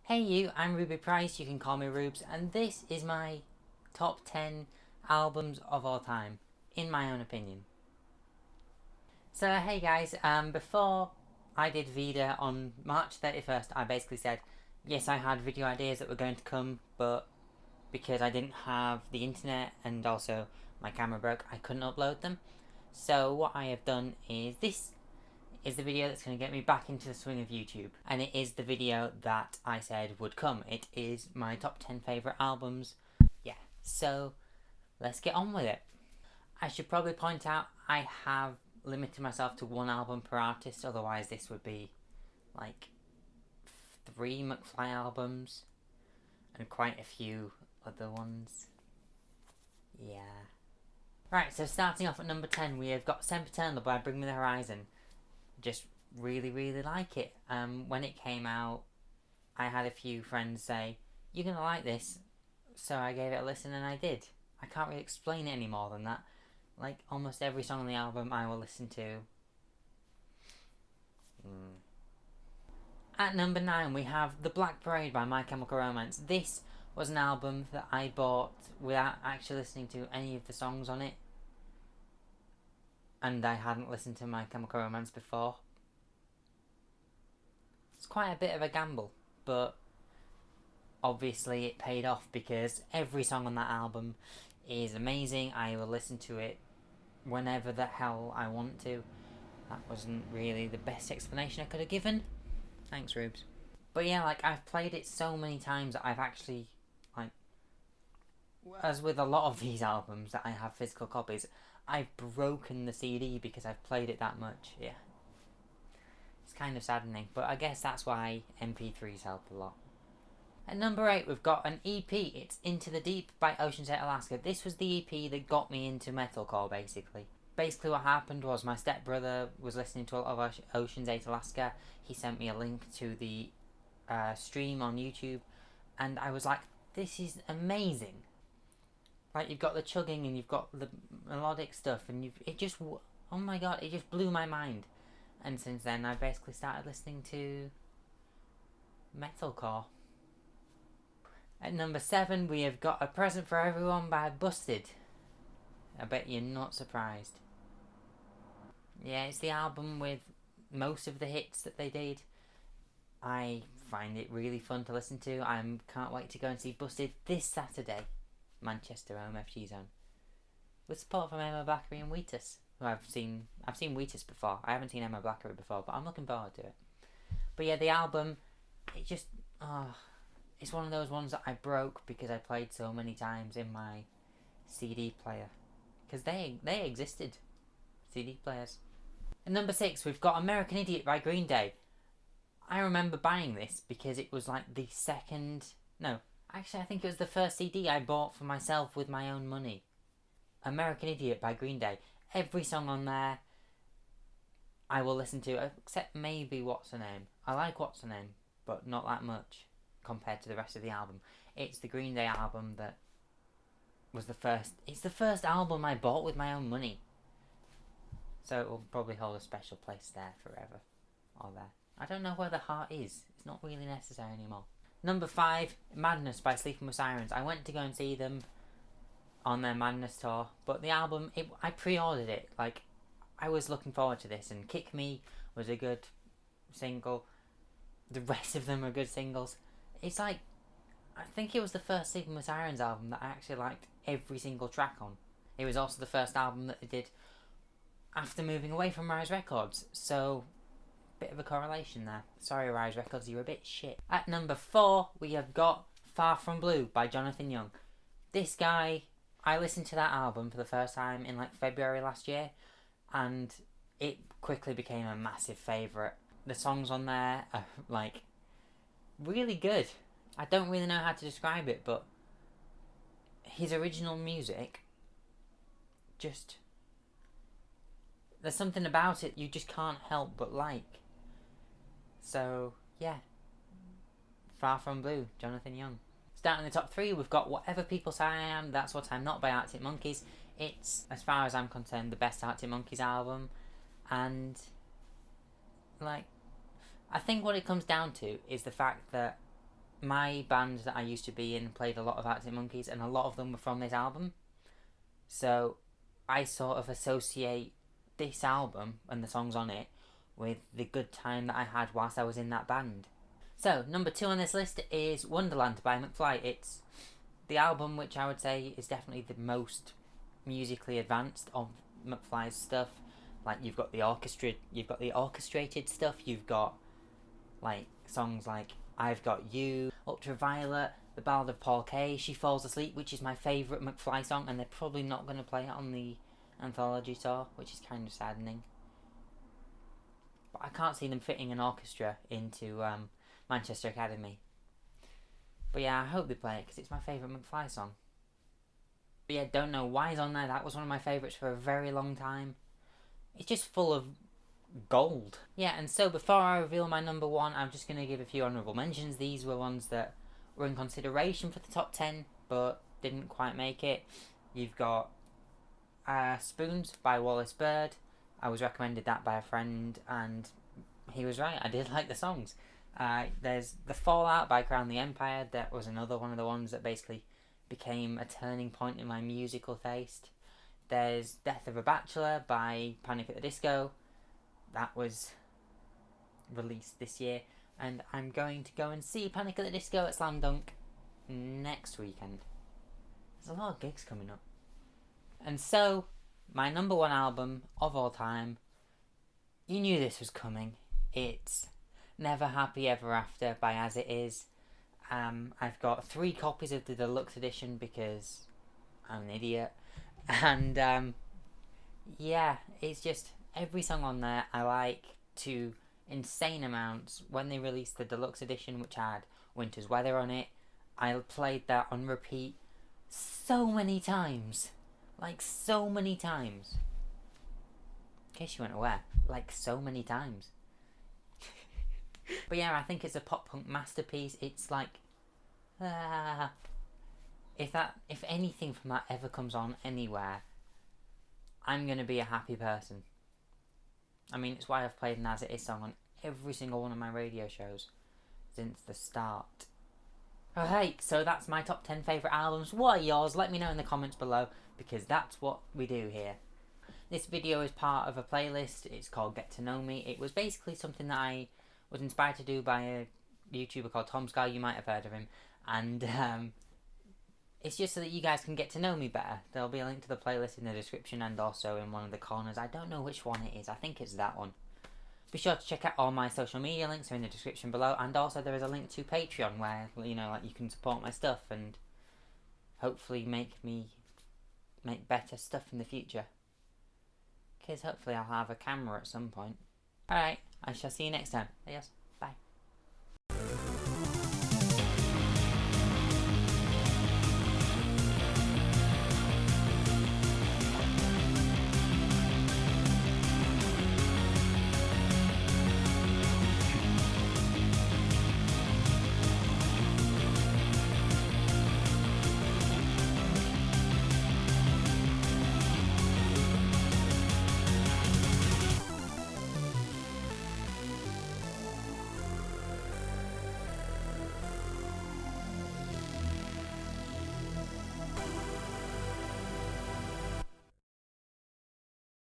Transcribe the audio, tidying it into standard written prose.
Hey you, I'm Ruubez, you can call me Ruubez, and this is my top 10 albums of all time, in my own opinion. So hey guys, before I did Vida on March 31st, I basically said, yes, I had video ideas that were going to come, but because I didn't have the internet and also my camera broke, I couldn't upload them. So what I have done is this is the video that's going to get me back into the swing of YouTube. And it is the video that I said would come. It is my top 10 favourite albums. Yeah, so let's get on with it. I should probably point out I have limited myself to one album per artist, otherwise this would be like 3 McFly albums and quite a few other ones. Yeah. Right, so starting off at number 10, we have got Sempiternal by Bring Me the Horizon. Just really like it. When it came out, I had a few friends say, you're gonna like this, so I gave it a listen and I did. I can't really explain it any more than that. Like, almost every song on the album I will listen to. At number 9 we have The Black Parade by My Chemical Romance. This was an album that I bought without actually listening to any of the songs on it, and I hadn't listened to My Chemical Romance before. It's quite a bit of a gamble, but obviously it paid off because every song on that album is amazing. I will listen to it whenever the hell I want to. That wasn't really the best explanation I could have given. Thanks, Rubes. But yeah, like, I've played it so many times that I've actually, like, as with a lot of these albums that I have physical copies, I've broken the CD because I've played it that much. Yeah. It's kind of saddening, but I guess that's why MP3s help a lot. At number 8 we've got an EP. It's Into the Deep by Ocean's 8 Alaska. This was the EP that got me into metalcore, basically. Basically what happened was my stepbrother was listening to a lot of Ocean's 8 Alaska. He sent me a link to the stream on YouTube, and I was like, this is amazing. Like, you've got the chugging and you've got the melodic stuff, and oh my god, it just blew my mind. And since then I've basically started listening to metalcore. At number 7 we have got A Present for Everyone by Busted. I bet you're not surprised. Yeah, it's the album with most of the hits that they did. I find it really fun to listen to. I can't wait to go and see Busted this Saturday, Manchester home FG Zone, with support from Emma Blackery and Wheatus, who I've seen Wheatus before. I haven't seen Emma Blackery before, but I'm looking forward to it. But yeah, the album, it's one of those ones that I broke because I played so many times in my CD player, because they existed, CD players. At number 6 we've got American Idiot by Green Day. I remember buying this because it was like the second... No, actually I think it was the first CD I bought for myself with my own money. American Idiot by Green Day. Every song on there I will listen to, except maybe What's Her Name. I like What's Her Name, but not that much compared to the rest of the album. It's the Green Day album that was the first... It's the first album I bought with my own money. So it will probably hold a special place there forever. Or there. I don't know where the heart is. It's not really necessary anymore. Number 5, Madness by Sleeping with Sirens. I went to go and see them on their Madness tour, but the album, I pre-ordered it. Like, I was looking forward to this, and Kick Me was a good single. The rest of them are good singles. It's like, I think it was the first Sleeping with Sirens album that I actually liked every single track on. It was also the first album that they did after moving away from Rise Records, so bit of a correlation there. Sorry Rise Records, you're a bit shit. At number 4 we have got Far From Blue by Jonathan Young. This guy, I listened to that album for the first time in like February last year, and it quickly became a massive favourite. The songs on there are like really good. I don't really know how to describe it, but his original music, just, there's something about it you just can't help but like. So, yeah. Far From Blue, Jonathan Young. Starting in the top 3, we've got Whatever People Say I Am, That's What I'm Not by Arctic Monkeys. It's, as far as I'm concerned, the best Arctic Monkeys album. And, like, I think what it comes down to is the fact that my band that I used to be in played a lot of Arctic Monkeys, and a lot of them were from this album. So I sort of associate this album and the songs on it with the good time that I had whilst I was in that band. So, number 2 on this list is Wonderland by McFly. It's the album which I would say is definitely the most musically advanced of McFly's stuff. Like, you've got the orchestrated stuff, you've got like songs like I've Got You, Ultraviolet, The Ballad of Paul Kay, She Falls Asleep, which is my favourite McFly song, and they're probably not going to play it on the anthology tour, which is kind of saddening. But I can't see them fitting an orchestra into Manchester Academy. But yeah, I hope they play it because it's my favourite McFly song. But yeah, don't know why it's on there. That was one of my favourites for a very long time. It's just full of gold. Yeah, and so before I reveal my number 1, I'm just going to give a few honourable mentions. These were ones that were in consideration for the top 10, but didn't quite make it. You've got Spoons by Wallace Bird. I was recommended that by a friend, and he was right. I did like the songs. There's The Fallout by Crown the Empire. That was another one of the ones that basically became a turning point in my musical taste. There's Death of a Bachelor by Panic at the Disco. That was released this year, and I'm going to go and see Panic at the Disco at Slam Dunk next weekend. There's a lot of gigs coming up. And so, my number 1 album of all time, you knew this was coming. It's Never Happy Ever After by As It Is. I've got 3 copies of the deluxe edition because I'm an idiot. And yeah, it's just every song on there I like to insane amounts. When they released the deluxe edition, which had Winter's Weather on it, I played that on repeat so many times. Like, so many times. In case you weren't aware, like, so many times. But yeah, I think it's a pop punk masterpiece. It's like, if anything from that ever comes on anywhere, I'm gonna be a happy person. I mean, it's why I've played an As It Is song on every single one of my radio shows since the start. Alright, so that's my top 10 favourite albums. What are yours? Let me know in the comments below, because that's what we do here. This video is part of a playlist. It's called Get to Know Me. It was basically something that I was inspired to do by a YouTuber called Tom Sky. You might have heard of him. And it's just so that you guys can get to know me better. There'll be a link to the playlist in the description and also in one of the corners. I don't know which one it is. I think it's that one. Be sure to check out all my social media links are in the description below, and also there is a link to Patreon where, you know, like, you can support my stuff and hopefully make better stuff in the future. Because hopefully I'll have a camera at some point. Alright, I shall see you next time. Adios.